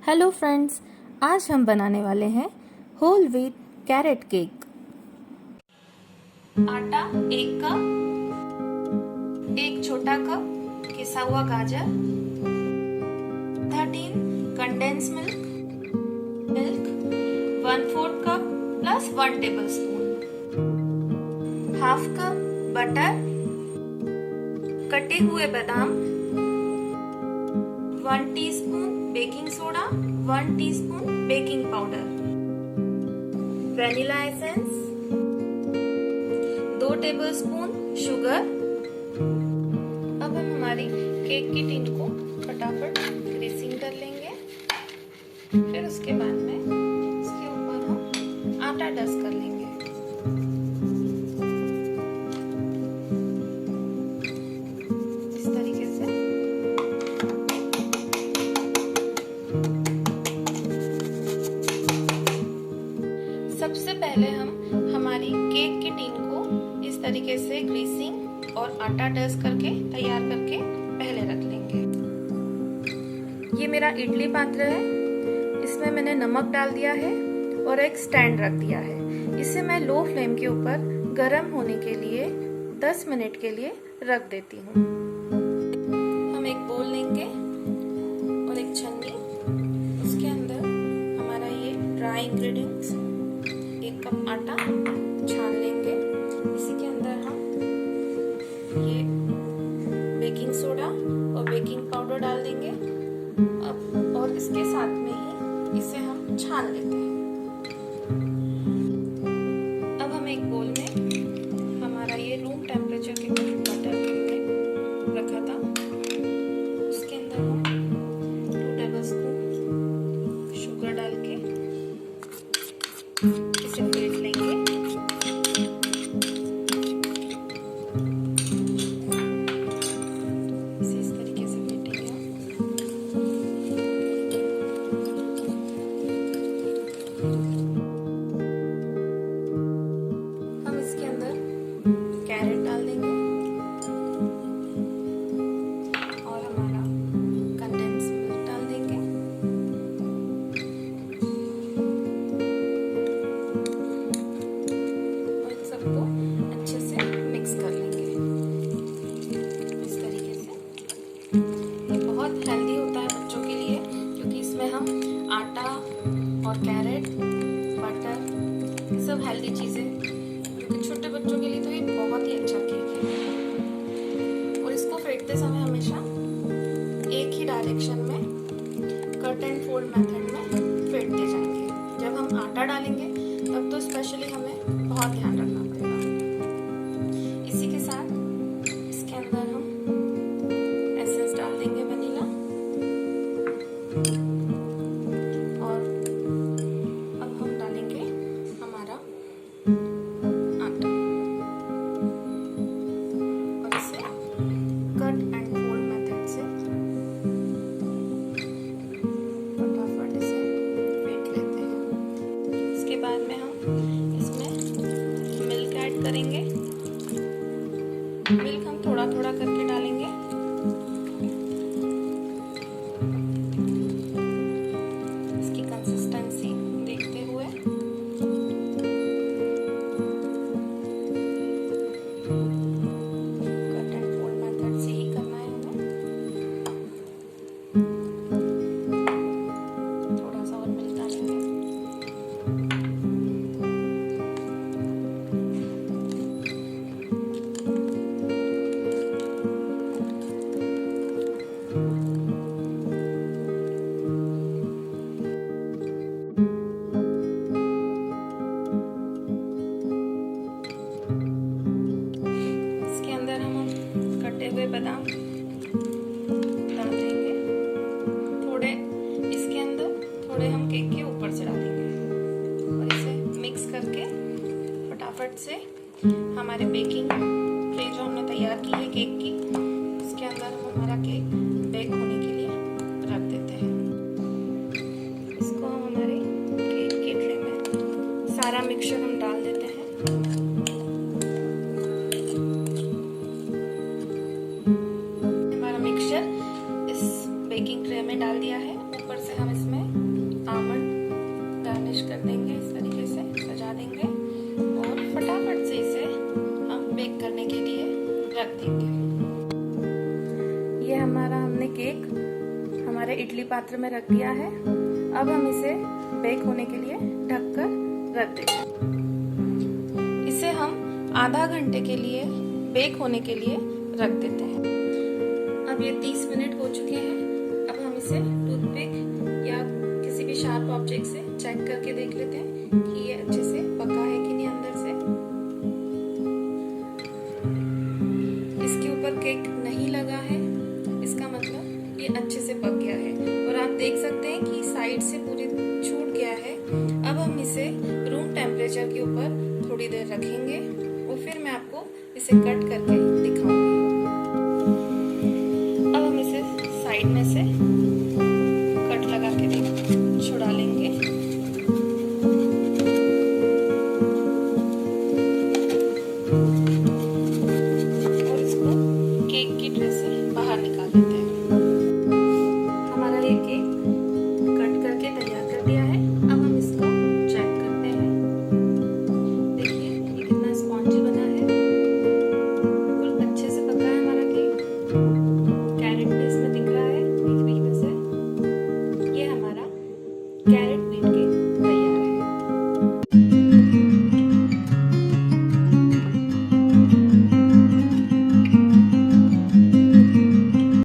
Hello friends, आज हम बनाने वाले हैं होल व्हीट कैरेट केक। आटा 1 कप, 1 छोटा कप पिसा हुआ गाजर, 13 condense milk, 1/4 cup plus 1 tablespoon, half cup butter, कटे हुए बादाम, 1 teaspoon baking soda, 1 teaspoon baking powder, vanilla essence, 2 tablespoon sugar. अब हम हमारी केक की टिन को फटाफट ग्रीसिंग कर लेंगे। फिर उसके बाद में इसके ऊपर हम आटा डस्ट कर लेंगे। इस तरीके से सबसे पहले हम हमारी केक की टिन को इस तरीके से ग्रीसिंग और आटा डस्ट करके तैयार करके पहले रख लेंगे। ये मेरा इडली पात्र है, इसमें मैंने नमक डाल दिया है और एक स्टैंड रख दिया है। इसे मैं लो फ्लेम के ऊपर गर्म होने के लिए 10 मिनट के लिए रख देती हूँ। हम एक बोल लेंगे और एक छन्नी, उसके अंदर हमारा ये ड्राई इंग्रेडिएंट्स 1 कप आटा छान लेंगे। इसी के अंदर हम ये बेकिंग सोडा और बेकिंग पाउडर डाल देंगे। अब और इसके साथ में ही इसे हम छान लेते हैं। अब हम एक बोल में हमारा ये रूम टेम्परेचर के बटर रखा था, उसके अंदर हम 2 टेबलस्पून शुगर डाल के इसे फेंट लेंगे। इसे इस तरीके से फेंटेंगे। हम इसके अंदर कैरेट डाल देंगे और हमारा कंडेंस मिल्क डाल देंगे। सबको अच्छे से मिक्स कर लेंगे इस तरीके से। ये बहुत हेल्दी होता है बच्चों के लिए, क्योंकि इसमें हम आटा और कैरेट, बटर, सब हेल्दी चीजें, क्योंकि छोटे बच्चों के लिए तो ये बहुत ही अच्छा केक है। और इसको फेंटते समय हमेशा एक ही डायरेक्शन में कट एंड फोल्ड मेथड में फेंटते जाएंगे। जब हम आटा डालेंगे तब तो स्पेशली हमें बहुत ध्यान रखना पड़ेगा। इसी के साथ इसके अंदर हम एसेंस डाल देंगे वनीला, और अब हम डालेंगे हमारा आटा और इसे कट एंड फोल्ड मेथड से फटाफट इसे फेंट लेते हैं। इसके बाद में हम इसमें मिल्क ऐड करेंगे। मिल्क हम थोड़ा थोड़ा करके डालेंगे। इसकी कंसिस्टेंसी देखते हुए कट एंड फोल्ड मेथड से ही करना है हमें। थोड़ा सा और मिल्क डालेंगे। इसके अंदर हम कटे हुए बादाम डाल देंगे। थोड़े इसके अंदर थोड़े हम केक के ऊपर से डालेंगे और इसे मिक्स करके फटाफट से हमारे बेकिंग ट्रे जो हमने तैयार की है केक की, उसके अंदर हम हमारा केक बेक होने के लिए रख देते हैं। इसको हम हमारे केक के ट्रे में सारा मिक्सचर हम डाल देते हैं। हमारा मिक्सचर इस बेकिंग ट्रे में डाल दिया है। ऊपर से हम इसमें इडली पात्र में रख दिया है। अब हम इसे बेक होने के लिए ढककर रख देते हैं। इसे हम आधा घंटे के लिए बेक होने के लिए रख देते हैं। अब ये 30 मिनट हो चुके हैं। अब हम इसे टूथपिक या किसी भी शार्प ऑब्जेक्ट से चेक करके देख लेते हैं कि ये अच्छे से पका है कि नहीं अंदर से। इसके ऊपर केक नहीं लगा है, इसका मतलब ये अच्छे से पक गया है। और आप देख सकते हैं कि साइड से पूरी छूट गया है। अब हम इसे रूम टेम्परेचर के ऊपर थोड़ी देर रखेंगे और फिर मैं आपको इसे कट करके दिखाऊंगी। अब हम इसे साइड में से कट लगा के छुड़ा लेंगे। और इसको केक की ट्रे से बाहर निकाल लेते हैं। हमारा ये केक कट करके तैयार कर दिया है।